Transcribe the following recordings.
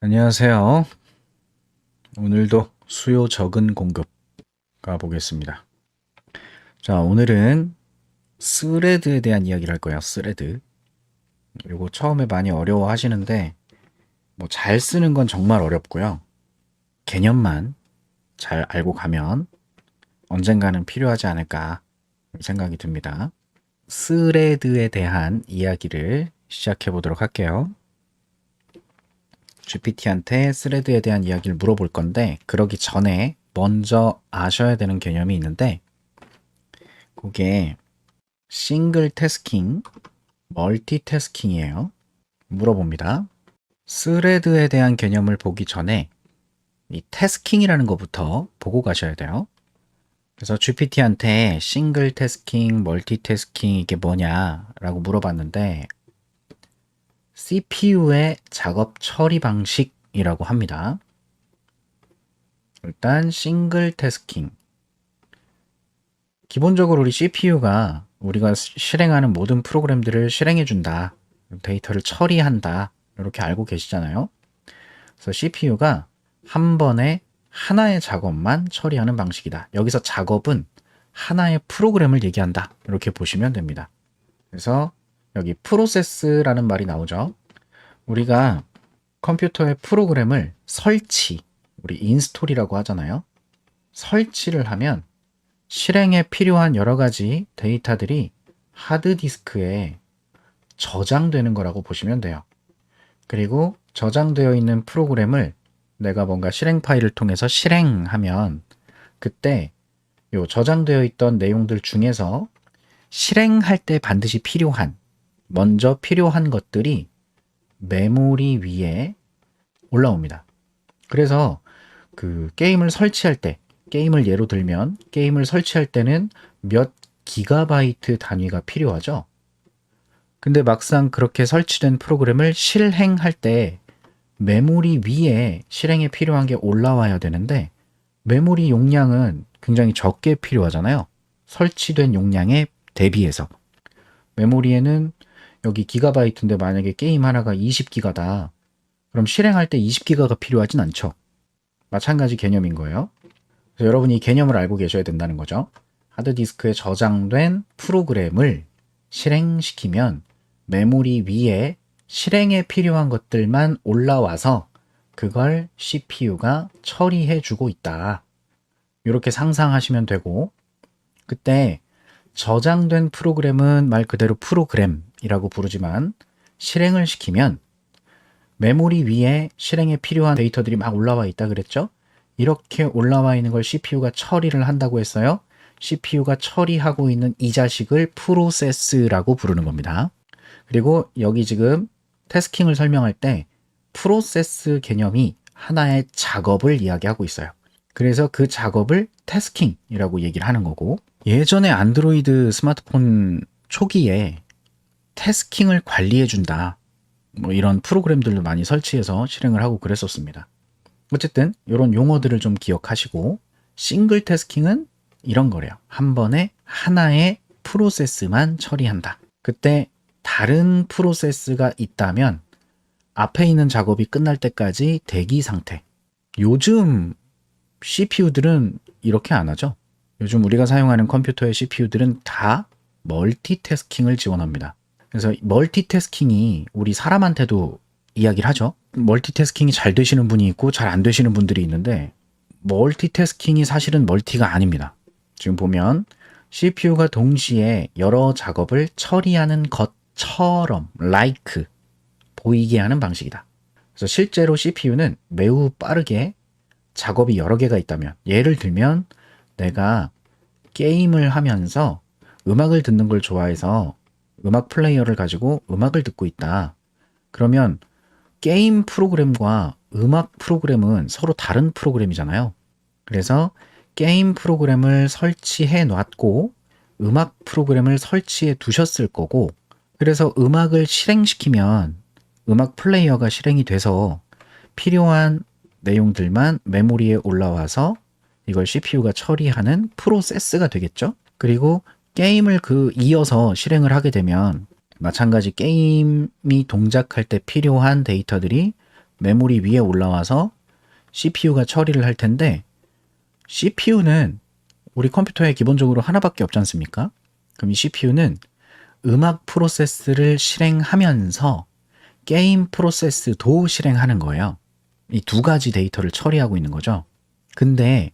안녕하세요. 오늘도 수요 적은 공급 가보겠습니다. 자, 오늘은 스레드에 대한 이야기를 할 거예요. 스레드. 이거 처음에 많이 어려워 하시는데, 뭐 잘 쓰는 건 정말 어렵고요. 개념만 잘 알고 가면 언젠가는 필요하지 않을까 생각이 듭니다. 스레드에 대한 이야기를 시작해 보도록 할게요. GPT한테 스레드에 대한 이야기를 물어볼 건데, 그러기 전에 먼저 아셔야 되는 개념이 있는데, 그게 싱글 태스킹, 멀티태스킹이에요. 물어봅니다. 스레드에 대한 개념을 보기 전에 이 태스킹이라는 것부터 보고 가셔야 돼요. 그래서 GPT한테 싱글 태스킹, 멀티태스킹 이게 뭐냐라고 물어봤는데 CPU의 작업 처리 방식이라고 합니다. 일단 싱글 태스킹. 기본적으로 우리 CPU가 우리가 실행하는 모든 프로그램들을 실행해준다. 데이터를 처리한다. 이렇게 알고 계시잖아요. 그래서 CPU가 한 번에 하나의 작업만 처리하는 방식이다. 여기서 작업은 하나의 프로그램을 얘기한다. 이렇게 보시면 됩니다. 그래서 여기 프로세스라는 말이 나오죠. 우리가 컴퓨터의 프로그램을 우리 인스톨이라고 하잖아요. 설치를 하면 실행에 필요한 여러 가지 데이터들이 하드디스크에 저장되는 거라고 보시면 돼요. 그리고 저장되어 있는 프로그램을 내가 뭔가 실행 파일을 통해서 실행하면 그때 요 저장되어 있던 내용들 중에서 실행할 때 반드시 먼저 필요한 것들이 메모리 위에 올라옵니다. 그래서 그 게임을 설치할 때, 게임을 예로 들면 게임을 설치할 때는 몇 기가바이트 단위가 필요하죠. 근데 막상 그렇게 설치된 프로그램을 실행할 때 메모리 위에 실행에 필요한 게 올라와야 되는데 메모리 용량은 굉장히 적게 필요하잖아요. 설치된 용량에 대비해서. 메모리에는 여기 기가바이트인데 만약에 게임 하나가 20기가다. 그럼 실행할 때 20기가가 필요하진 않죠. 마찬가지 개념인 거예요. 그래서 여러분이 이 개념을 알고 계셔야 된다는 거죠. 하드디스크에 저장된 프로그램을 실행시키면 메모리 위에 실행에 필요한 것들만 올라와서 그걸 CPU가 처리해 주고 있다. 이렇게 상상하시면 되고 그때 저장된 프로그램은 말 그대로 프로그램이라고 부르지만 실행을 시키면 메모리 위에 실행에 필요한 데이터들이 막 올라와 있다 그랬죠? 이렇게 올라와 있는 걸 CPU가 처리를 한다고 했어요. CPU가 처리하고 있는 이 자식을 프로세스라고 부르는 겁니다. 그리고 여기 지금 태스킹을 설명할 때 프로세스 개념이 하나의 작업을 이야기하고 있어요. 그래서 그 작업을 태스킹이라고 얘기를 하는 거고 예전에 안드로이드 스마트폰 초기에 태스킹을 관리해준다. 뭐 이런 프로그램들도 많이 설치해서 실행을 하고 그랬었습니다. 어쨌든 이런 용어들을 좀 기억하시고 싱글 태스킹은 이런 거래요. 한 번에 하나의 프로세스만 처리한다. 그때 다른 프로세스가 있다면 앞에 있는 작업이 끝날 때까지 대기 상태. 요즘 CPU들은 이렇게 안 하죠. 요즘 우리가 사용하는 컴퓨터의 CPU들은 다 멀티태스킹을 지원합니다. 그래서 멀티태스킹이 우리 사람한테도 이야기를 하죠. 멀티태스킹이 잘 되시는 분이 있고 잘 안 되시는 분들이 있는데 멀티태스킹이 사실은 멀티가 아닙니다. 지금 보면 CPU가 동시에 여러 작업을 처리하는 것처럼 보이게 하는 방식이다. 그래서 실제로 CPU는 매우 빠르게 작업이 여러 개가 있다면 예를 들면 내가 게임을 하면서 음악을 듣는 걸 좋아해서 음악 플레이어를 가지고 음악을 듣고 있다. 그러면 게임 프로그램과 음악 프로그램은 서로 다른 프로그램이잖아요. 그래서 게임 프로그램을 설치해 놨고 음악 프로그램을 설치해 두셨을 거고 그래서 음악을 실행시키면 음악 플레이어가 실행이 돼서 필요한 내용들만 메모리에 올라와서 이걸 CPU가 처리하는 프로세스가 되겠죠. 그리고 게임을 이어서 실행을 하게 되면 마찬가지 게임이 동작할 때 필요한 데이터들이 메모리 위에 올라와서 CPU가 처리를 할 텐데 CPU는 우리 컴퓨터에 기본적으로 하나밖에 없지 않습니까? 그럼 이 CPU는 음악 프로세스를 실행하면서 게임 프로세스도 실행하는 거예요. 이 두 가지 데이터를 처리하고 있는 거죠. 근데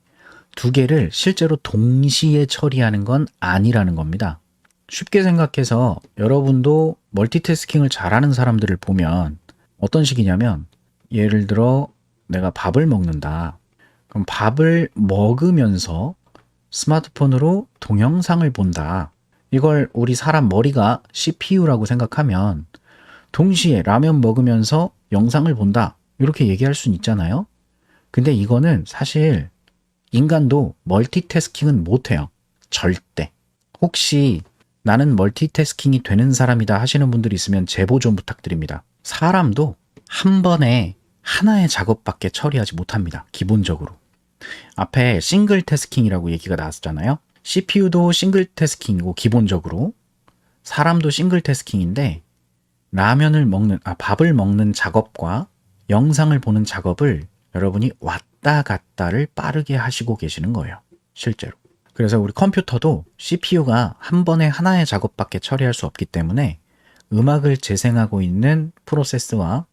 두 개를 실제로 동시에 처리하는 건 아니라는 겁니다. 쉽게 생각해서 여러분도 멀티태스킹을 잘하는 사람들을 보면 어떤 식이냐면 예를 들어 내가 밥을 먹는다. 그럼 밥을 먹으면서 스마트폰으로 동영상을 본다. 이걸 우리 사람 머리가 CPU라고 생각하면 동시에 라면 먹으면서 영상을 본다. 이렇게 얘기할 수는 있잖아요. 근데 이거는 사실 인간도 멀티태스킹은 못해요. 절대. 혹시 나는 멀티태스킹이 되는 사람이다 하시는 분들이 있으면 제보 좀 부탁드립니다. 사람도 한 번에 하나의 작업밖에 처리하지 못합니다. 기본적으로. 앞에 싱글 태스킹이라고 얘기가 나왔잖아요. CPU도 싱글 태스킹이고 기본적으로 사람도 싱글 태스킹인데 밥을 먹는 작업과 영상을 보는 작업을 여러분이 왔다 갔다를 빠르게 하시고 계시는 거예요. 실제로. 그래서 우리 컴퓨터도 CPU가 한 번에 하나의 작업밖에 처리할 수 없기 때문에 음악을 재생하고 있는 프로세스와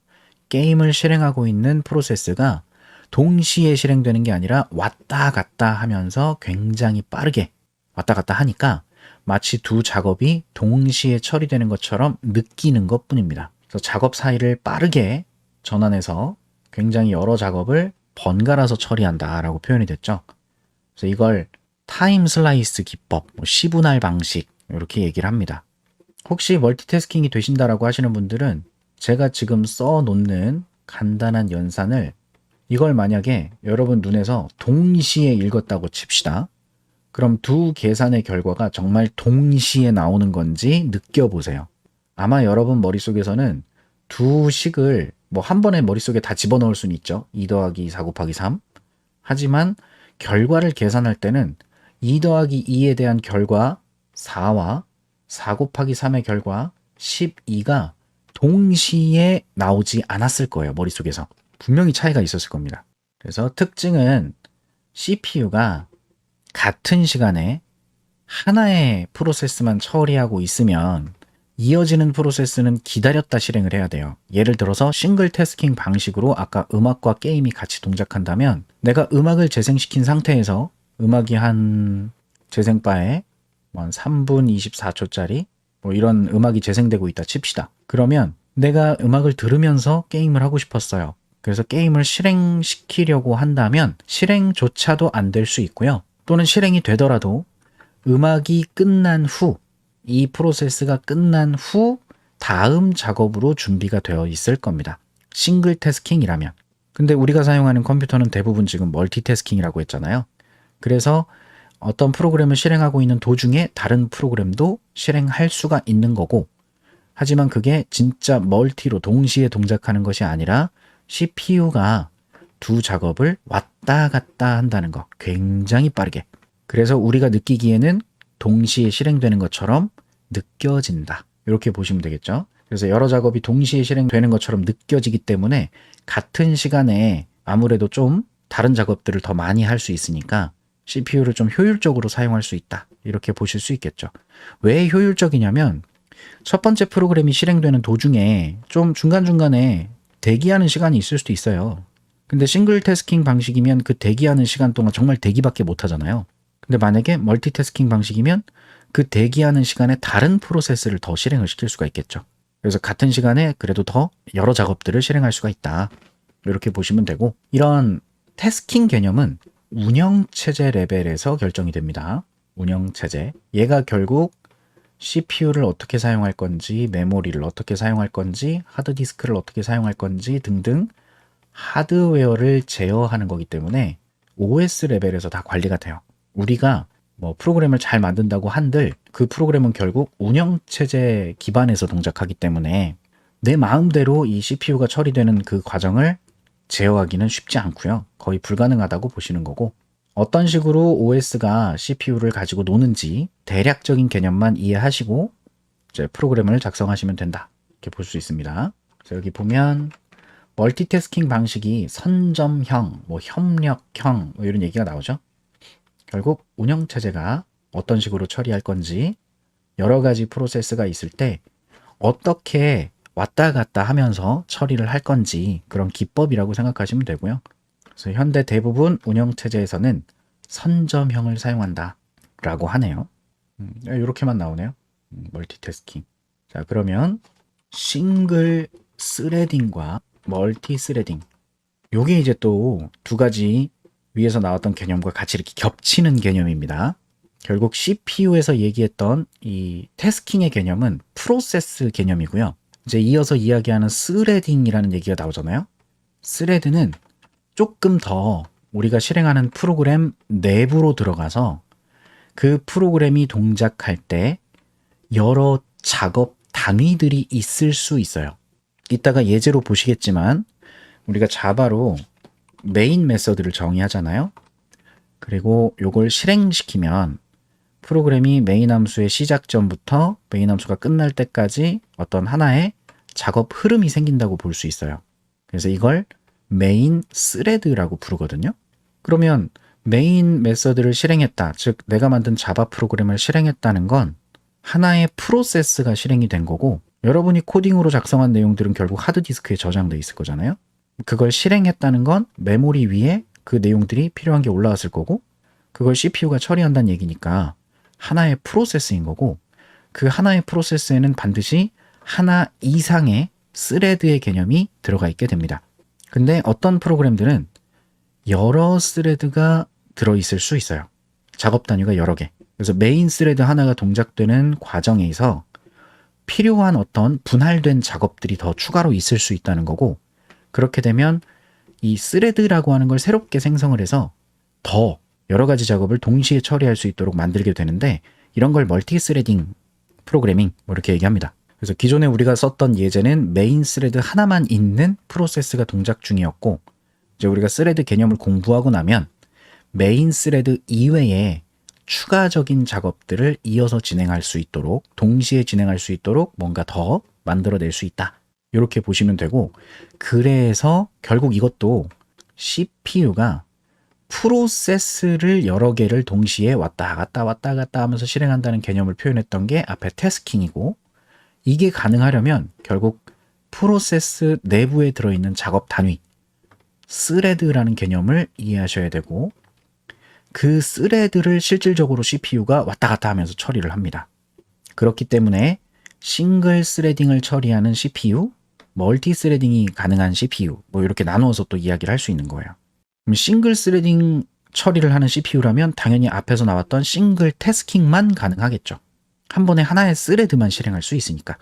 게임을 실행하고 있는 프로세스가 동시에 실행되는 게 아니라 왔다 갔다 하면서 굉장히 빠르게 왔다 갔다 하니까 마치 두 작업이 동시에 처리되는 것처럼 느끼는 것 뿐입니다. 그래서 작업 사이를 빠르게 전환해서 굉장히 여러 작업을 번갈아서 처리한다라고 표현이 됐죠. 그래서 이걸 타임 슬라이스 기법, 시분할 방식 이렇게 얘기를 합니다. 혹시 멀티태스킹이 되신다라고 하시는 분들은 제가 지금 써놓는 간단한 연산을 이걸 만약에 여러분 눈에서 동시에 읽었다고 칩시다. 그럼 두 계산의 결과가 정말 동시에 나오는 건지 느껴보세요. 아마 여러분 머릿속에서는 두 식을 한 번에 머릿속에 다 집어넣을 수는 있죠. 2 더하기 4 곱하기 3. 하지만 결과를 계산할 때는 2 더하기 2에 대한 결과 4와 4 곱하기 3의 결과 12가 동시에 나오지 않았을 거예요. 머릿속에서. 분명히 차이가 있었을 겁니다. 그래서 특징은 CPU가 같은 시간에 하나의 프로세스만 처리하고 있으면 이어지는 프로세스는 기다렸다 실행을 해야 돼요. 예를 들어서 싱글 태스킹 방식으로 아까 음악과 게임이 같이 동작한다면 내가 음악을 재생시킨 상태에서 음악이 한 재생바에 한 3분 24초짜리 이런 음악이 재생되고 있다 칩시다. 그러면 내가 음악을 들으면서 게임을 하고 싶었어요. 그래서 게임을 실행시키려고 한다면 실행조차도 안 될 수 있고요. 또는 실행이 되더라도 음악이 끝난 후, 이 프로세스가 끝난 후 다음 작업으로 준비가 되어 있을 겁니다. 싱글 태스킹이라면. 근데 우리가 사용하는 컴퓨터는 대부분 지금 멀티태스킹이라고 했잖아요. 그래서 어떤 프로그램을 실행하고 있는 도중에 다른 프로그램도 실행할 수가 있는 거고, 하지만 그게 진짜 멀티로 동시에 동작하는 것이 아니라 CPU가 두 작업을 왔다 갔다 한다는 거. 굉장히 빠르게. 그래서 우리가 느끼기에는 동시에 실행되는 것처럼 느껴진다. 이렇게 보시면 되겠죠. 그래서 여러 작업이 동시에 실행되는 것처럼 느껴지기 때문에 같은 시간에 아무래도 좀 다른 작업들을 더 많이 할 수 있으니까 CPU를 좀 효율적으로 사용할 수 있다. 이렇게 보실 수 있겠죠. 왜 효율적이냐면 첫 번째 프로그램이 실행되는 도중에 좀 중간중간에 대기하는 시간이 있을 수도 있어요. 근데 싱글 태스킹 방식이면 그 대기하는 시간 동안 정말 대기밖에 못 하잖아요. 근데 만약에 멀티태스킹 방식이면 그 대기하는 시간에 다른 프로세스를 더 실행을 시킬 수가 있겠죠. 그래서 같은 시간에 그래도 더 여러 작업들을 실행할 수가 있다. 이렇게 보시면 되고, 이런 태스킹 개념은 운영체제 레벨에서 결정이 됩니다. 운영체제. 얘가 결국 CPU를 어떻게 사용할 건지, 메모리를 어떻게 사용할 건지, 하드디스크를 어떻게 사용할 건지 등등 하드웨어를 제어하는 거기 때문에 OS 레벨에서 다 관리가 돼요. 우리가 프로그램을 잘 만든다고 한들 그 프로그램은 결국 운영체제 기반에서 동작하기 때문에 내 마음대로 이 CPU가 처리되는 그 과정을 제어하기는 쉽지 않고요. 거의 불가능하다고 보시는 거고, 어떤 식으로 OS가 CPU를 가지고 노는지 대략적인 개념만 이해하시고 이제 프로그램을 작성하시면 된다. 이렇게 볼 수 있습니다. 그래서 여기 보면 멀티태스킹 방식이 선점형, 뭐 협력형 뭐 이런 얘기가 나오죠. 결국 운영체제가 어떤 식으로 처리할 건지 여러 가지 프로세스가 있을 때 어떻게 왔다 갔다 하면서 처리를 할 건지 그런 기법이라고 생각하시면 되고요. 그래서 현대 대부분 운영체제에서는 선점형을 사용한다 라고 하네요. 이렇게만 나오네요. 멀티태스킹. 자, 그러면 싱글 스레딩과 멀티 스레딩. 요게 이제 또 두 가지 위에서 나왔던 개념과 같이 이렇게 겹치는 개념입니다. 결국 CPU에서 얘기했던 이 태스킹의 개념은 프로세스 개념이고요. 이제 이어서 이야기하는 스레딩이라는 얘기가 나오잖아요. 스레드는 조금 더 우리가 실행하는 프로그램 내부로 들어가서 그 프로그램이 동작할 때 여러 작업 단위들이 있을 수 있어요. 이따가 예제로 보시겠지만 우리가 자바로 메인 메서드를 정의하잖아요. 그리고 요걸 실행시키면 프로그램이 메인 함수의 시작점부터 메인 함수가 끝날 때까지 어떤 하나의 작업 흐름이 생긴다고 볼 수 있어요. 그래서 이걸 메인 스레드라고 부르거든요. 그러면 메인 메서드를 실행했다, 즉 내가 만든 자바 프로그램을 실행했다는 건 하나의 프로세스가 실행이 된 거고, 여러분이 코딩으로 작성한 내용들은 결국 하드디스크에 저장돼 있을 거잖아요. 그걸 실행했다는 건 메모리 위에 그 내용들이 필요한 게 올라왔을 거고, 그걸 CPU가 처리한다는 얘기니까 하나의 프로세스인 거고, 그 하나의 프로세스에는 반드시 하나 이상의 스레드의 개념이 들어가 있게 됩니다. 근데 어떤 프로그램들은 여러 스레드가 들어있을 수 있어요. 작업 단위가 여러 개. 그래서 메인 스레드 하나가 동작되는 과정에서 필요한 어떤 분할된 작업들이 더 추가로 있을 수 있다는 거고, 그렇게 되면 이 스레드라고 하는 걸 새롭게 생성을 해서 더 여러 가지 작업을 동시에 처리할 수 있도록 만들게 되는데, 이런 걸 멀티 스레딩 프로그래밍 뭐 이렇게 얘기합니다. 그래서 기존에 우리가 썼던 예제는 메인 스레드 하나만 있는 프로세스가 동작 중이었고, 이제 우리가 스레드 개념을 공부하고 나면 메인 스레드 이외에 추가적인 작업들을 이어서 진행할 수 있도록, 동시에 진행할 수 있도록 뭔가 더 만들어낼 수 있다, 이렇게 보시면 되고, 그래서 결국 이것도 CPU가 프로세스를 여러 개를 동시에 왔다 갔다 하면서 실행한다는 개념을 표현했던 게 앞에 태스킹이고, 이게 가능하려면 결국 프로세스 내부에 들어있는 작업 단위, 스레드라는 개념을 이해하셔야 되고, 그 스레드를 실질적으로 CPU가 왔다 갔다 하면서 처리를 합니다. 그렇기 때문에 싱글 스레딩을 처리하는 CPU, 멀티 스레딩이 가능한 CPU, 뭐 이렇게 나누어서 또 이야기를 할 수 있는 거예요. 그럼 싱글 스레딩 처리를 하는 CPU라면 당연히 앞에서 나왔던 싱글 태스킹만 가능하겠죠. 한 번에 하나의 스레드만 실행할 수 있으니까.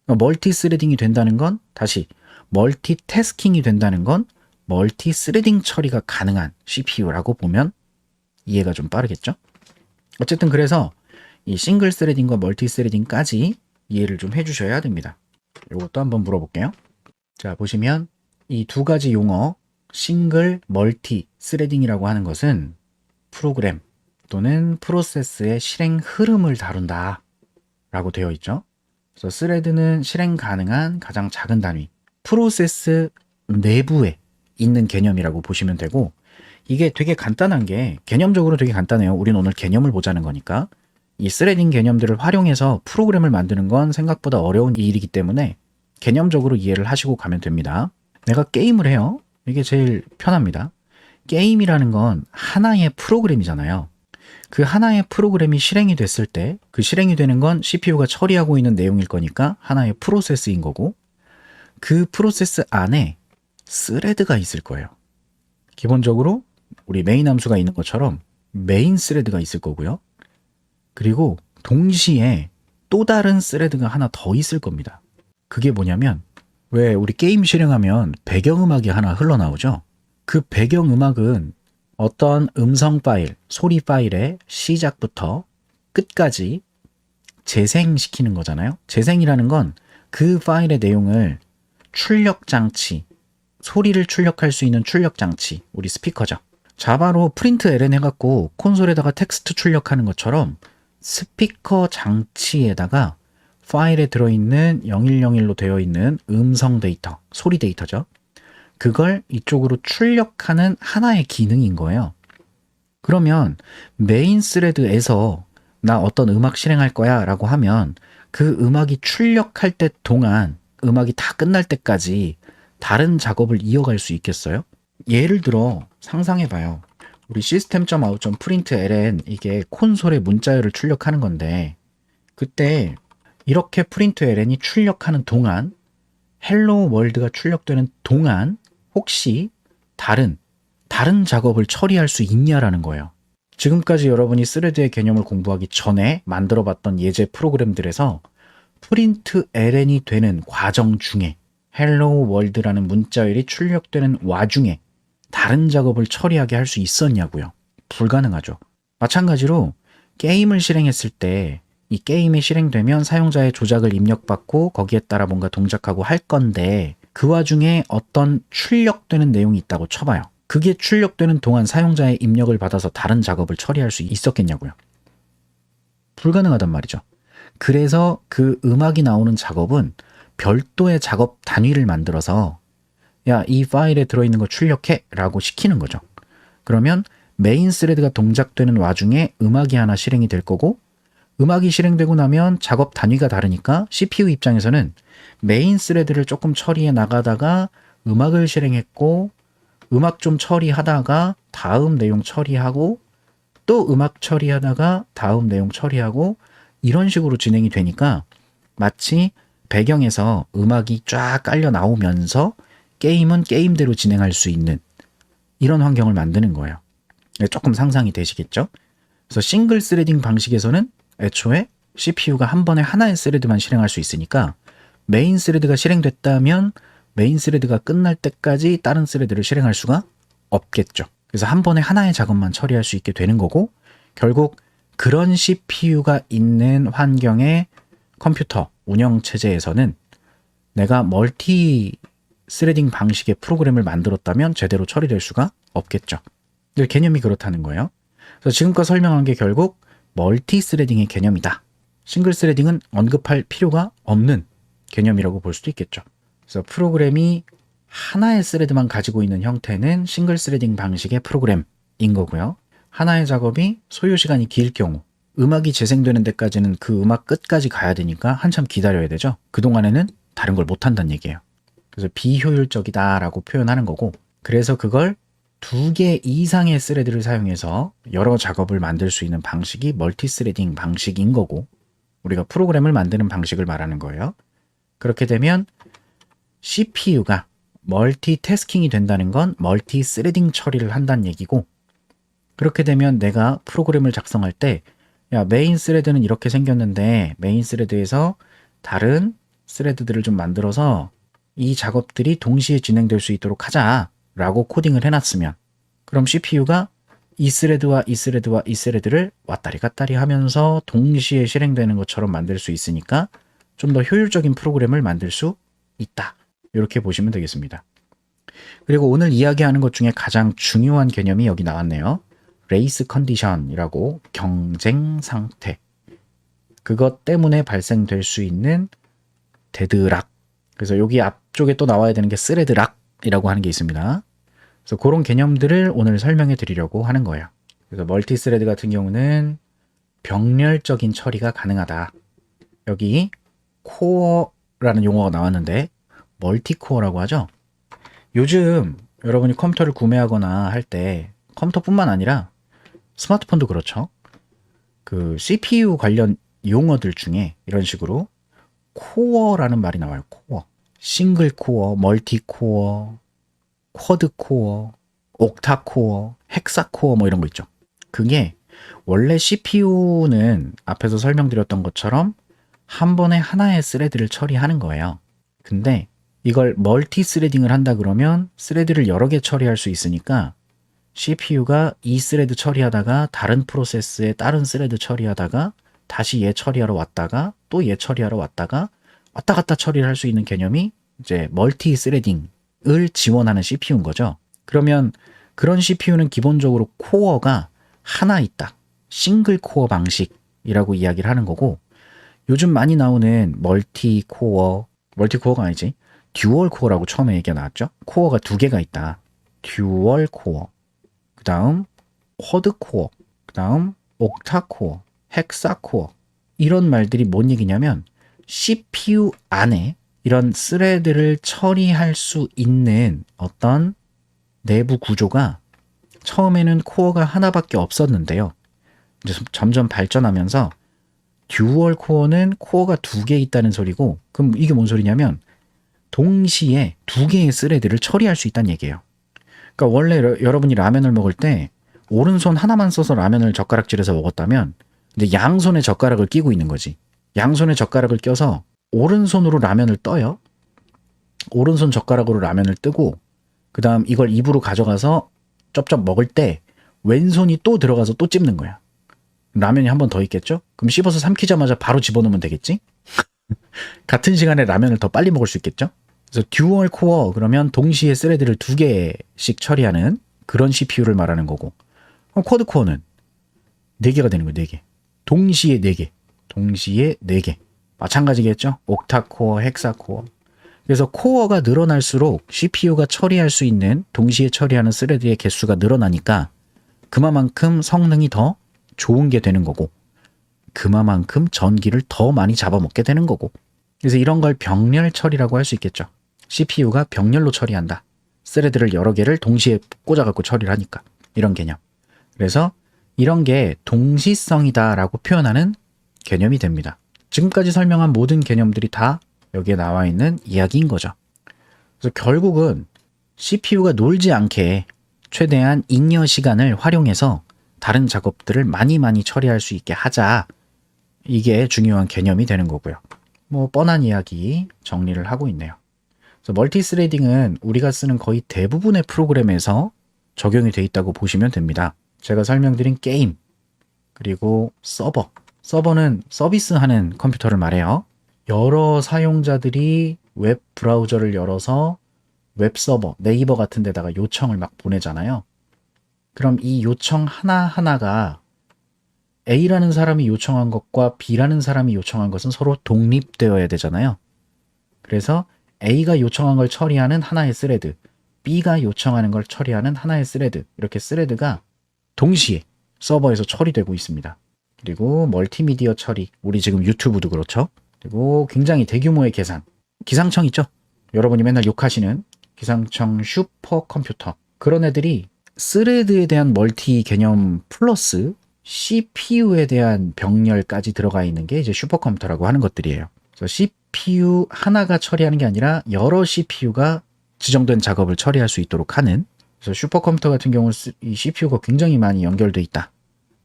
멀티 스레딩이 된다는 건, 다시 멀티 태스킹이 된다는 건 멀티 스레딩 처리가 가능한 CPU라고 보면 이해가 좀 빠르겠죠? 어쨌든 그래서 이 싱글 스레딩과 멀티 스레딩까지 이해를 좀 해주셔야 됩니다. 이것도 한번 물어볼게요. 자, 보시면 이 두 가지 용어, 싱글, 멀티 스레딩이라고 하는 것은 프로그램 또는 프로세스의 실행 흐름을 다룬다 라고 되어 있죠. 그래서 스레드는 실행 가능한 가장 작은 단위, 프로세스 내부에 있는 개념이라고 보시면 되고, 이게 되게 간단한 게, 개념적으로 되게 간단해요. 우린 오늘 개념을 보자는 거니까. 이 스레딩 개념들을 활용해서 프로그램을 만드는 건 생각보다 어려운 일이기 때문에 개념적으로 이해를 하시고 가면 됩니다. 내가 게임을 해요. 이게 제일 편합니다. 게임이라는 건 하나의 프로그램이잖아요. 그 하나의 프로그램이 실행이 됐을 때 그 실행이 되는 건 CPU가 처리하고 있는 내용일 거니까 하나의 프로세스인 거고, 그 프로세스 안에 스레드가 있을 거예요. 기본적으로 우리 메인 함수가 있는 것처럼 메인 스레드가 있을 거고요. 그리고 동시에 또 다른 스레드가 하나 더 있을 겁니다. 그게 뭐냐면, 왜 우리 게임 실행하면 배경음악이 하나 흘러나오죠? 그 배경음악은 어떤 음성 파일, 소리 파일의 시작부터 끝까지 재생시키는 거잖아요. 재생이라는 건 그 파일의 내용을 출력 장치, 소리를 출력할 수 있는 출력 장치, 우리 스피커죠. 자바로 프린트 ln 해갖고 콘솔에다가 텍스트 출력하는 것처럼 스피커 장치에다가 파일에 들어있는 0101로 되어 있는 음성 데이터, 소리 데이터죠. 그걸 이쪽으로 출력하는 하나의 기능인 거예요. 그러면 메인 스레드에서 나 어떤 음악 실행할 거야 라고 하면 그 음악이 출력할 때 동안 음악이 다 끝날 때까지 다른 작업을 이어갈 수 있겠어요? 예를 들어 상상해 봐요. 우리 system.out.println 이게 콘솔에 문자열을 출력하는 건데 그때 이렇게 println이 출력하는 동안 헬로 월드가 출력되는 동안 혹시 다른 작업을 처리할 수 있냐라는 거예요. 지금까지 여러분이 스레드의 개념을 공부하기 전에 만들어봤던 예제 프로그램들에서 println이 되는 과정 중에 헬로 월드라는 문자열이 출력되는 와중에 다른 작업을 처리하게 할 수 있었냐고요? 불가능하죠. 마찬가지로 게임을 실행했을 때 이 게임이 실행되면 사용자의 조작을 입력받고 거기에 따라 뭔가 동작하고 할 건데 그 와중에 어떤 출력되는 내용이 있다고 쳐봐요. 그게 출력되는 동안 사용자의 입력을 받아서 다른 작업을 처리할 수 있었겠냐고요? 불가능하단 말이죠. 그래서 그 음악이 나오는 작업은 별도의 작업 단위를 만들어서 야, 이 파일에 들어있는 거 출력해 라고 시키는 거죠. 그러면 메인 스레드가 동작되는 와중에 음악이 하나 실행이 될 거고 음악이 실행되고 나면 작업 단위가 다르니까 CPU 입장에서는 메인 스레드를 조금 처리해 나가다가 음악을 실행했고 음악 좀 처리하다가 다음 내용 처리하고 또 음악 처리하다가 다음 내용 처리하고 이런 식으로 진행이 되니까 마치 배경에서 음악이 쫙 깔려 나오면서 게임은 게임대로 진행할 수 있는 이런 환경을 만드는 거예요. 조금 상상이 되시겠죠? 그래서 싱글 스레딩 방식에서는 애초에 CPU가 한 번에 하나의 스레드만 실행할 수 있으니까 메인 스레드가 실행됐다면 메인 스레드가 끝날 때까지 다른 스레드를 실행할 수가 없겠죠. 그래서 한 번에 하나의 작업만 처리할 수 있게 되는 거고 결국 그런 CPU가 있는 환경의 컴퓨터 운영체제에서는 내가 멀티 스레딩 방식의 프로그램을 만들었다면 제대로 처리될 수가 없겠죠. 개념이 그렇다는 거예요. 그래서 지금껏 설명한 게 결국 멀티 스레딩의 개념이다. 싱글 스레딩은 언급할 필요가 없는 개념이라고 볼 수도 있겠죠. 그래서 프로그램이 하나의 스레드만 가지고 있는 형태는 싱글 스레딩 방식의 프로그램인 거고요. 하나의 작업이 소요 시간이 길 경우 음악이 재생되는 데까지는 그 음악 끝까지 가야 되니까 한참 기다려야 되죠. 그동안에는 다른 걸 못한다는 얘기예요. 그래서 비효율적이다라고 표현하는 거고 그래서 그걸 2개 이상의 스레드를 사용해서 여러 작업을 만들 수 있는 방식이 멀티 스레딩 방식인 거고 우리가 프로그램을 만드는 방식을 말하는 거예요. 그렇게 되면 CPU가 멀티태스킹이 된다는 건 멀티 스레딩 처리를 한다는 얘기고 그렇게 되면 내가 프로그램을 작성할 때 야, 메인 스레드는 이렇게 생겼는데 메인 스레드에서 다른 스레드들을 좀 만들어서 이 작업들이 동시에 진행될 수 있도록 하자 라고 코딩을 해놨으면 그럼 CPU가 이 스레드와 이 스레드와 이 스레드를 왔다리 갔다리 하면서 동시에 실행되는 것처럼 만들 수 있으니까 좀 더 효율적인 프로그램을 만들 수 있다. 이렇게 보시면 되겠습니다. 그리고 오늘 이야기하는 것 중에 가장 중요한 개념이 여기 나왔네요. 레이스 컨디션이라고 경쟁 상태. 그것 때문에 발생될 수 있는 데드락. 그래서 여기 앞쪽에 또 나와야 되는 게 스레드락이라고 하는 게 있습니다. 그래서 그런 개념들을 오늘 설명해 드리려고 하는 거예요. 그래서 멀티 스레드 같은 경우는 병렬적인 처리가 가능하다. 여기 코어라는 용어가 나왔는데 멀티코어라고 하죠. 요즘 여러분이 컴퓨터를 구매하거나 할 때 컴퓨터뿐만 아니라 스마트폰도 그렇죠. 그 CPU 관련 용어들 중에 이런 식으로 코어라는 말이 나와요. 코어. 싱글 코어, 멀티 코어, 쿼드 코어, 옥타 코어, 헥사 코어 뭐 이런 거 있죠. 그게 원래 CPU는 앞에서 설명드렸던 것처럼 한 번에 하나의 스레드를 처리하는 거예요. 근데 이걸 멀티 스레딩을 한다 그러면 스레드를 여러 개 처리할 수 있으니까 CPU가 이 스레드 처리하다가 다른 프로세스에 다른 스레드 처리하다가 다시 얘 처리하러 왔다가 또 얘 처리하러 왔다가 왔다 갔다 처리를 할 수 있는 개념이 이제 멀티 스레딩을 지원하는 CPU인 거죠. 그러면 그런 CPU는 기본적으로 코어가 하나 있다. 싱글 코어 방식이라고 이야기를 하는 거고 요즘 많이 나오는 멀티코어가 아니지. 듀얼 코어라고 처음에 얘기가 나왔죠. 코어가 두 개가 있다. 듀얼 코어, 그 다음 쿼드 코어, 그 다음 옥타 코어, 헥사 코어. 이런 말들이 뭔 얘기냐면 CPU 안에 이런 스레드를 처리할 수 있는 어떤 내부 구조가 처음에는 코어가 하나밖에 없었는데요. 이제 점점 발전하면서 듀얼 코어는 코어가 두 개 있다는 소리고, 그럼 이게 뭔 소리냐면 동시에 두 개의 스레드를 처리할 수 있다는 얘기예요. 그러니까 원래 여러분이 라면을 먹을 때 오른손 하나만 써서 라면을 젓가락질해서 먹었다면 이제 양손에 젓가락을 끼고 있는 거지. 양손에 젓가락을 껴서 오른손으로 라면을 떠요. 오른손 젓가락으로 라면을 뜨고 그 다음 이걸 입으로 가져가서 쩝쩝 먹을 때 왼손이 또 들어가서 또 찝는 거야. 라면이 한 번 더 있겠죠? 그럼 씹어서 삼키자마자 바로 집어넣으면 되겠지? 같은 시간에 라면을 더 빨리 먹을 수 있겠죠? 그래서 듀얼 코어 그러면 동시에 스레드를 두 개씩 처리하는 그런 CPU를 말하는 거고, 쿼드 코어는 네 개가 되는 거예요. 네 개. 동시에 네 개. 동시에 네 개. 마찬가지겠죠? 옥타 코어, 헥사 코어. 그래서 코어가 늘어날수록 CPU가 처리할 수 있는 동시에 처리하는 스레드의 개수가 늘어나니까 그만큼 성능이 더 좋은 게 되는 거고, 그만큼 전기를 더 많이 잡아먹게 되는 거고. 그래서 이런 걸 병렬 처리라고 할 수 있겠죠. CPU가 병렬로 처리한다. 스레드를 여러 개를 동시에 꽂아갖고 처리를 하니까. 이런 개념. 그래서 이런 게 동시성이다라고 표현하는 개념이 됩니다. 지금까지 설명한 모든 개념들이 다 여기에 나와 있는 이야기인 거죠. 그래서 결국은 CPU가 놀지 않게 최대한 잉여 시간을 활용해서 다른 작업들을 많이 처리할 수 있게 하자. 이게 중요한 개념이 되는 거고요. 뭐 뻔한 이야기 정리를 하고 있네요. 그래서 멀티스레딩은 우리가 쓰는 거의 대부분의 프로그램에서 적용이 돼 있다고 보시면 됩니다. 제가 설명드린 게임, 그리고 서버는 서비스하는 컴퓨터를 말해요. 여러 사용자들이 웹 브라우저를 열어서 웹 서버, 네이버 같은 데다가 요청을 막 보내잖아요. 그럼 이 요청 하나하나가 A라는 사람이 요청한 것과 B라는 사람이 요청한 것은 서로 독립되어야 되잖아요. 그래서 A가 요청한 걸 처리하는 하나의 스레드, B가 요청하는 걸 처리하는 하나의 스레드, 이렇게 스레드가 동시에 서버에서 처리되고 있습니다. 그리고 멀티미디어 처리, 우리 지금 유튜브도 그렇죠. 그리고 굉장히 대규모의 계산, 기상청 있죠? 여러분이 맨날 욕하시는 기상청 슈퍼컴퓨터, 그런 애들이 스레드에 대한 멀티 개념 플러스 CPU에 대한 병렬까지 들어가 있는 게 이제 슈퍼컴퓨터라고 하는 것들이에요. 그래서 CPU 하나가 처리하는 게 아니라 여러 CPU가 지정된 작업을 처리할 수 있도록 하는, 그래서 슈퍼컴퓨터 같은 경우는 이 CPU가 굉장히 많이 연결돼 있다.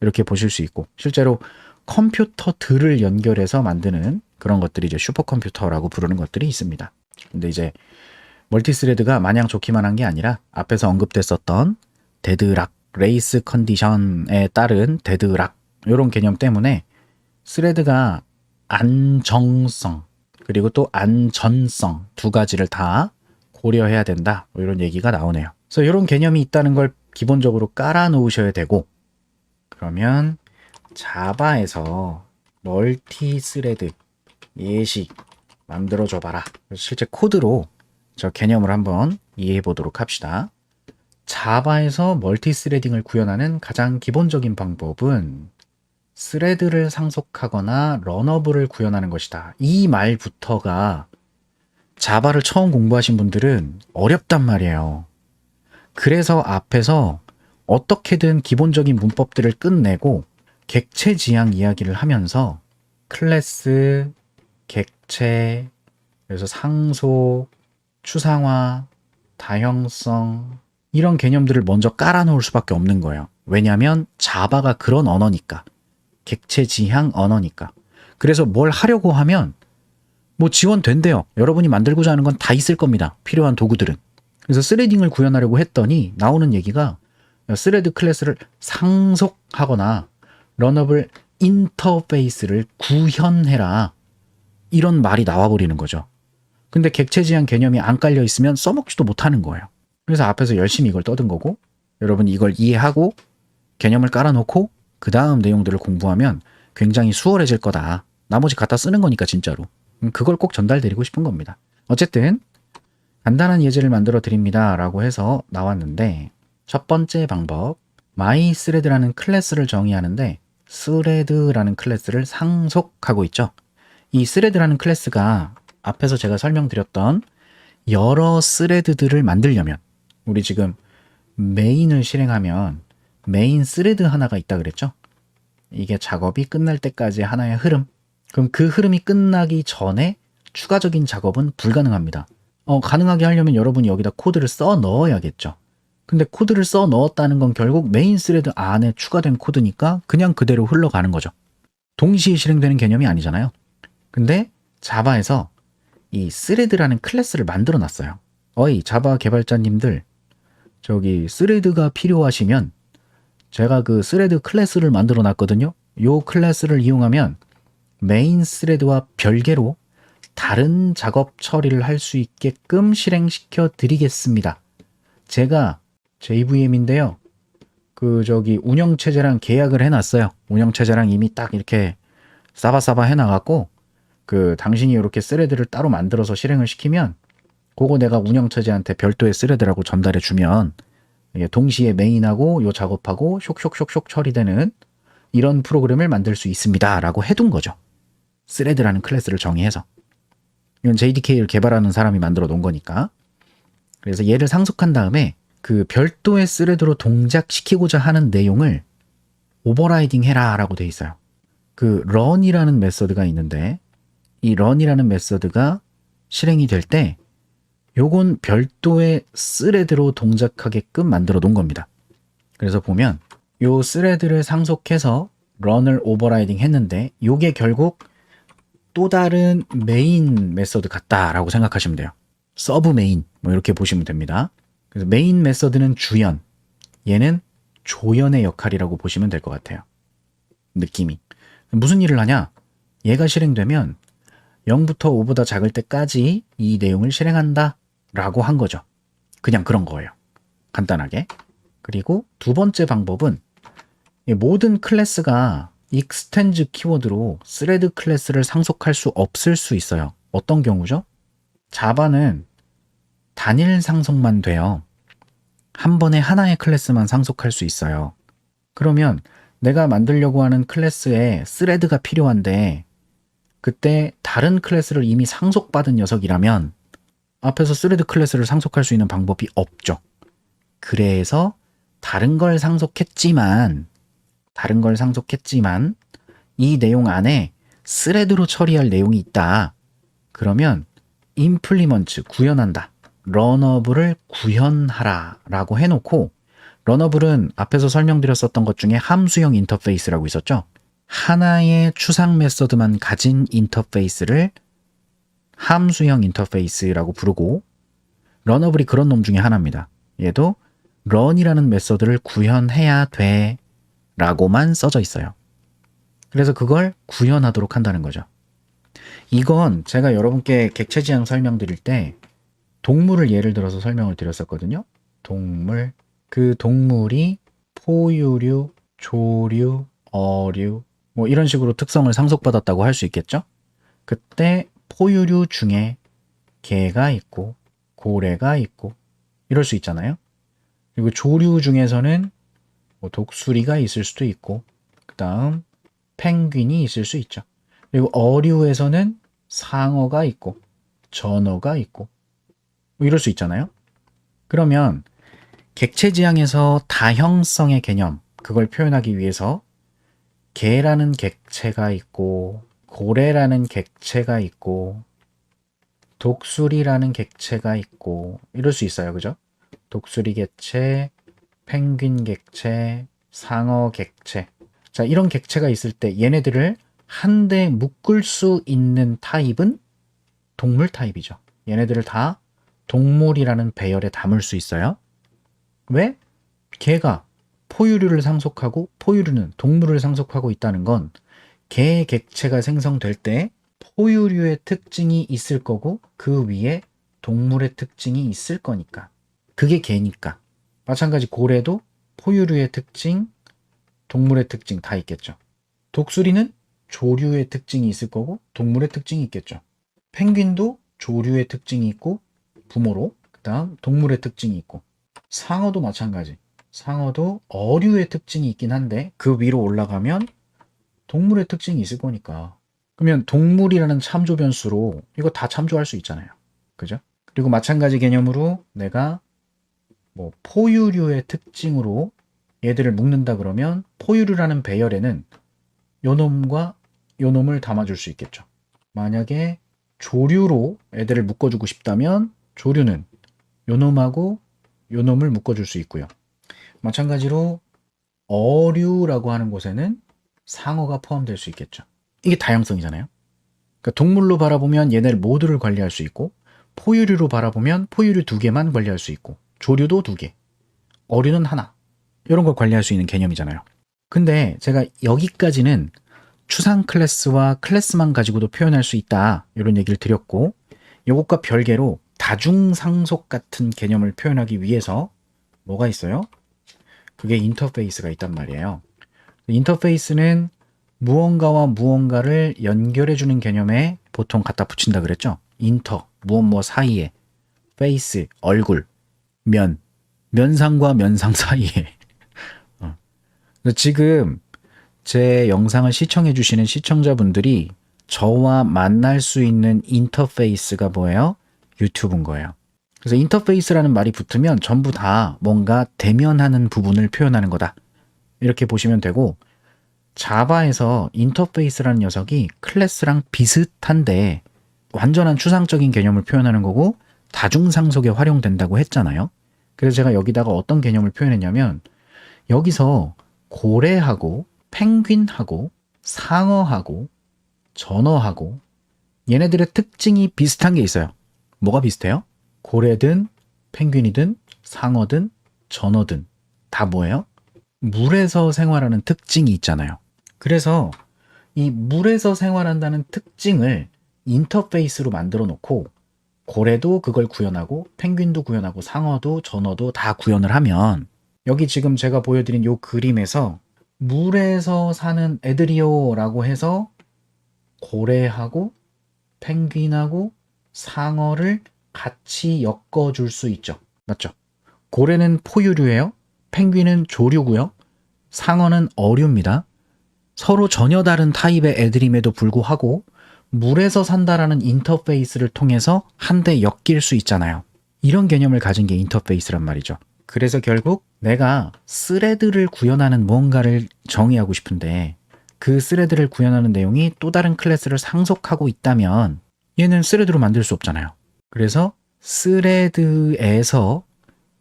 이렇게 보실 수 있고, 실제로 컴퓨터들을 연결해서 만드는 그런 것들이 이제 슈퍼컴퓨터라고 부르는 것들이 있습니다. 근데 이제 멀티스레드가 마냥 좋기만 한 게 아니라 앞에서 언급됐었던 데드락, 레이스 컨디션에 따른 데드락, 이런 개념 때문에 스레드가 안정성 그리고 또 안전성 두 가지를 다 고려해야 된다, 뭐 이런 얘기가 나오네요. 그래서 이런 개념이 있다는 걸 기본적으로 깔아 놓으셔야 되고, 그러면 자바에서 멀티스레드 예시 만들어줘 봐라. 실제 코드로 저 개념을 한번 이해해 보도록 합시다. 자바에서 멀티스레딩을 구현하는 가장 기본적인 방법은 스레드를 상속하거나 런어블을 구현하는 것이다. 이 말부터가 자바를 처음 공부하신 분들은 어렵단 말이에요. 그래서 앞에서 어떻게든 기본적인 문법들을 끝내고 객체 지향 이야기를 하면서 클래스, 객체, 그래서 상속, 추상화, 다형성, 이런 개념들을 먼저 깔아놓을 수밖에 없는 거예요. 왜냐하면 자바가 그런 언어니까. 객체 지향 언어니까. 그래서 뭘 하려고 하면 뭐 지원된대요. 여러분이 만들고자 하는 건 다 있을 겁니다. 필요한 도구들은. 그래서 스레딩을 구현하려고 했더니 나오는 얘기가 스레드 클래스를 상속하거나 런어블 인터페이스를 구현해라, 이런 말이 나와버리는 거죠. 근데 객체 지향 개념이 안 깔려 있으면 써먹지도 못하는 거예요. 그래서 앞에서 열심히 이걸 떠든 거고, 여러분이 이걸 이해하고 개념을 깔아놓고 그 다음 내용들을 공부하면 굉장히 수월해질 거다. 나머지 갖다 쓰는 거니까 진짜로. 그걸 꼭 전달드리고 싶은 겁니다. 어쨌든 간단한 예제를 만들어 드립니다 라고 해서 나왔는데, 첫 번째 방법, mythread라는 클래스를 정의하는데 thread라는 클래스를 상속하고 있죠. 이 thread라는 클래스가 앞에서 제가 설명드렸던 여러 스레드들을 만들려면, 우리 지금 메인을 실행하면 메인 스레드 하나가 있다 그랬죠. 이게 작업이 끝날 때까지 하나의 흐름. 그럼 그 흐름이 끝나기 전에 추가적인 작업은 불가능합니다. 가능하게 하려면 여러분이 여기다 코드를 써 넣어야겠죠. 근데 코드를 써 넣었다는 건 결국 메인 스레드 안에 추가된 코드니까 그냥 그대로 흘러가는 거죠. 동시에 실행되는 개념이 아니잖아요. 근데 자바에서 이 스레드라는 클래스를 만들어 놨어요. 어이, 자바 개발자님들, 저기 스레드가 필요하시면 제가 그 스레드 클래스를 만들어 놨거든요. 요 클래스를 이용하면 메인 스레드와 별개로 다른 작업 처리를 할 수 있게끔 실행시켜 드리겠습니다. 제가 JVM인데요. 운영체제랑 계약을 해놨어요. 운영체제랑 이미 딱 이렇게 싸바싸바 해놔갖고, 당신이 이렇게 스레드를 따로 만들어서 실행을 시키면, 그거 내가 운영체제한테 별도의 스레드라고 전달해 주면, 동시에 메인하고 요 작업하고 쇽쇽쇽쇽 처리되는 이런 프로그램을 만들 수 있습니다. 라고 해둔 거죠. 스레드라는 클래스를 정의해서. 이건 JDK를 개발하는 사람이 만들어 놓은 거니까. 그래서 얘를 상속한 다음에 그 별도의 스레드로 동작시키고자 하는 내용을 오버라이딩 해라 라고 돼 있어요. 그 run이라는 메서드가 있는데, 이 run이라는 메서드가 실행이 될 때 요건 별도의 스레드로 동작하게끔 만들어 놓은 겁니다. 그래서 보면 요 스레드를 상속해서 run을 오버라이딩 했는데 요게 결국 또 다른 메인 메서드 같다라고 생각하시면 돼요. 서브 메인 뭐 이렇게 보시면 됩니다. 그래서 메인 메서드는 주연, 얘는 조연의 역할이라고 보시면 될 것 같아요. 느낌이. 무슨 일을 하냐? 얘가 실행되면 0부터 5보다 작을 때까지 이 내용을 실행한다 라고 한 거죠. 그냥 그런 거예요. 간단하게. 그리고 두 번째 방법은 모든 클래스가 extends 키워드로 thread 클래스를 상속할 수 없을 수 있어요. 어떤 경우죠? 자바는 단일 상속만 돼요. 한 번에 하나의 클래스만 상속할 수 있어요. 그러면 내가 만들려고 하는 클래스에 thread가 필요한데 그때 다른 클래스를 이미 상속받은 녀석이라면 앞에서 thread 클래스를 상속할 수 있는 방법이 없죠. 그래서 다른 걸 상속했지만 이 내용 안에 스레드로 처리할 내용이 있다. 그러면 implements, 구현한다. 런어블을 구현하라 라고 해놓고, 런어블은 앞에서 설명드렸었던 것 중에 함수형 인터페이스라고 있었죠. 하나의 추상 메서드만 가진 인터페이스를 함수형 인터페이스라고 부르고, 런어블이 그런 놈 중에 하나입니다. 얘도 run이라는 메서드를 구현해야 돼 라고만 써져 있어요. 그래서 그걸 구현하도록 한다는 거죠. 이건 제가 여러분께 객체 지향 설명드릴 때 동물을 예를 들어서 설명을 드렸었거든요. 동물, 그 동물이 포유류, 조류, 어류 뭐 이런 식으로 특성을 상속받았다고 할 수 있겠죠. 그때 포유류 중에 개가 있고 고래가 있고 이럴 수 있잖아요. 그리고 조류 중에서는 뭐 독수리가 있을 수도 있고, 그 다음 펭귄이 있을 수 있죠. 그리고 어류에서는 상어가 있고 전어가 있고 뭐 이럴 수 있잖아요. 그러면 객체지향에서 다형성의 개념, 그걸 표현하기 위해서 개라는 객체가 있고 고래라는 객체가 있고 독수리라는 객체가 있고 이럴 수 있어요. 그죠? 독수리 객체, 펭귄 객체, 상어 객체. 자, 이런 객체가 있을 때 얘네들을 한데 묶을 수 있는 타입은 동물 타입이죠. 얘네들을 다 동물이라는 배열에 담을 수 있어요. 왜? 개가 포유류를 상속하고 포유류는 동물을 상속하고 있다는 건 개 객체가 생성될 때 포유류의 특징이 있을 거고 그 위에 동물의 특징이 있을 거니까. 그게 개니까. 마찬가지 고래도 포유류의 특징, 동물의 특징 다 있겠죠. 독수리는 조류의 특징이 있을 거고 동물의 특징이 있겠죠. 펭귄도 조류의 특징이 있고 부모로. 그 다음 동물의 특징이 있고, 상어도 마찬가지. 상어도 어류의 특징이 있긴 한데 그 위로 올라가면 동물의 특징이 있을 거니까. 그러면 동물이라는 참조 변수로 이거 다 참조할 수 있잖아요. 그죠? 그리고 마찬가지 개념으로 내가 뭐 포유류의 특징으로 얘들을 묶는다 그러면 포유류라는 배열에는 요놈과 요놈을 담아줄 수 있겠죠. 만약에 조류로 애들을 묶어주고 싶다면 조류는 요놈하고 요놈을 묶어줄 수 있고요. 마찬가지로 어류라고 하는 곳에는 상어가 포함될 수 있겠죠. 이게 다양성이잖아요. 그러니까 동물로 바라보면 얘네를 모두를 관리할 수 있고, 포유류로 바라보면 포유류 2개만 관리할 수 있고, 조류도 2개, 어류는 하나, 이런 걸 관리할 수 있는 개념이잖아요. 근데 제가 여기까지는 추상 클래스와 클래스만 가지고도 표현할 수 있다, 이런 얘기를 드렸고, 이것과 별개로 다중상속 같은 개념을 표현하기 위해서 뭐가 있어요? 그게 인터페이스가 있단 말이에요. 인터페이스는 무언가와 무언가를 연결해주는 개념에 보통 갖다 붙인다 그랬죠? 인터, 무엇 사이에, 페이스, 얼굴, 면상과 면상 사이에. 지금 제 영상을 시청해주시는 시청자분들이 저와 만날 수 있는 인터페이스가 뭐예요? 유튜브인 거예요. 그래서 인터페이스라는 말이 붙으면 전부 다 뭔가 대면하는 부분을 표현하는 거다. 이렇게 보시면 되고, 자바에서 인터페이스라는 녀석이 클래스랑 비슷한데 완전한 추상적인 개념을 표현하는 거고 다중상속에 활용된다고 했잖아요. 그래서 제가 여기다가 어떤 개념을 표현했냐면, 여기서 고래하고 펭귄하고 상어하고 전어하고 얘네들의 특징이 비슷한 게 있어요. 뭐가 비슷해요? 고래든 펭귄이든 상어든 전어든 다 뭐예요? 물에서 생활하는 특징이 있잖아요. 그래서 이 물에서 생활한다는 특징을 인터페이스로 만들어 놓고 고래도 그걸 구현하고 펭귄도 구현하고 상어도 전어도 다 구현을 하면, 여기 지금 제가 보여드린 요 그림에서 물에서 사는 애들이요 라고 해서 고래하고 펭귄하고 상어를 같이 엮어줄 수 있죠. 맞죠? 고래는 포유류예요. 펭귄은 조류고요. 상어는 어류입니다. 서로 전혀 다른 타입의 애들임에도 불구하고 물에서 산다라는 인터페이스를 통해서 한데 엮일 수 있잖아요. 이런 개념을 가진 게 인터페이스란 말이죠. 그래서 결국 내가 스레드를 구현하는 무언가를 정의하고 싶은데 그 스레드를 구현하는 내용이 또 다른 클래스를 상속하고 있다면 얘는 스레드로 만들 수 없잖아요. 그래서 스레드에서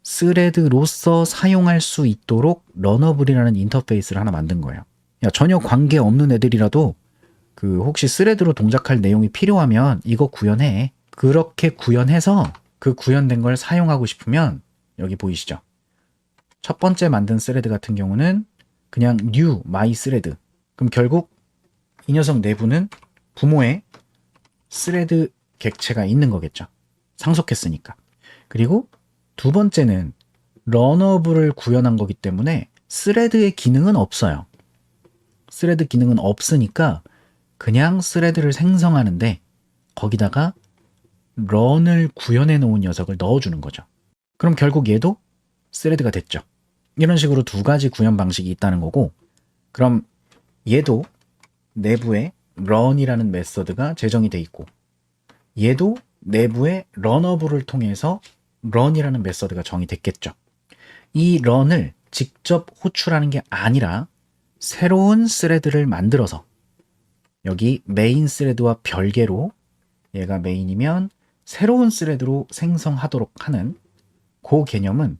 스레드로서 사용할 수 있도록 러너블이라는 인터페이스를 하나 만든 거예요. 야, 전혀 관계 없는 애들이라도 그 혹시 스레드로 동작할 내용이 필요하면 이거 구현해. 그렇게 구현해서 그 구현된 걸 사용하고 싶으면 여기 보이시죠? 첫 번째 만든 스레드 같은 경우는 그냥 new my thread. 그럼 결국 이 녀석 내부는 부모의 스레드 객체가 있는 거겠죠. 상속했으니까. 그리고 두 번째는 러너블을 구현한 거기 때문에 스레드의 기능은 없어요. 스레드 기능은 없으니까 그냥 스레드를 생성하는데 거기다가 런을 구현해 놓은 녀석을 넣어주는 거죠. 그럼 결국 얘도 스레드가 됐죠. 이런 식으로 두 가지 구현 방식이 있다는 거고, 그럼 얘도 내부에 런이라는 메서드가 제정이 돼 있고 얘도 내부에 러너블을 통해서 런이라는 메서드가 정의됐겠죠. 이 런을 직접 호출하는 게 아니라 새로운 스레드를 만들어서 여기 메인 스레드와 별개로 얘가 메인이면 새로운 스레드로 생성하도록 하는 그 개념은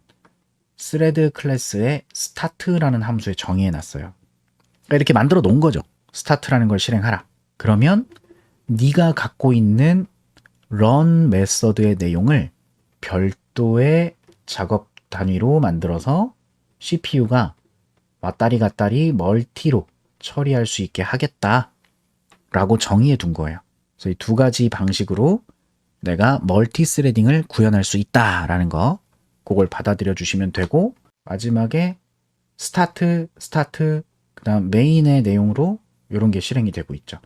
스레드 클래스의 스타트라는 함수에 정의해 놨어요. 그러니까 이렇게 만들어 놓은 거죠. 스타트라는 걸 실행하라. 그러면 네가 갖고 있는 run 메서드의 내용을 별도의 작업 단위로 만들어서 CPU가 왔다리 갔다리 멀티로 처리할 수 있게 하겠다라고 정의해 둔 거예요. 그래서 이 두 가지 방식으로 내가 멀티 스레딩을 구현할 수 있다라는 거, 그걸 받아들여 주시면 되고, 마지막에 스타트, 그 다음 메인의 내용으로 이런 게 실행이 되고 있죠.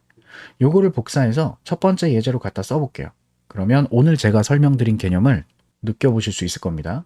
요거를 복사해서 첫 번째 예제로 갖다 써볼게요. 그러면 오늘 제가 설명드린 개념을 느껴보실 수 있을 겁니다.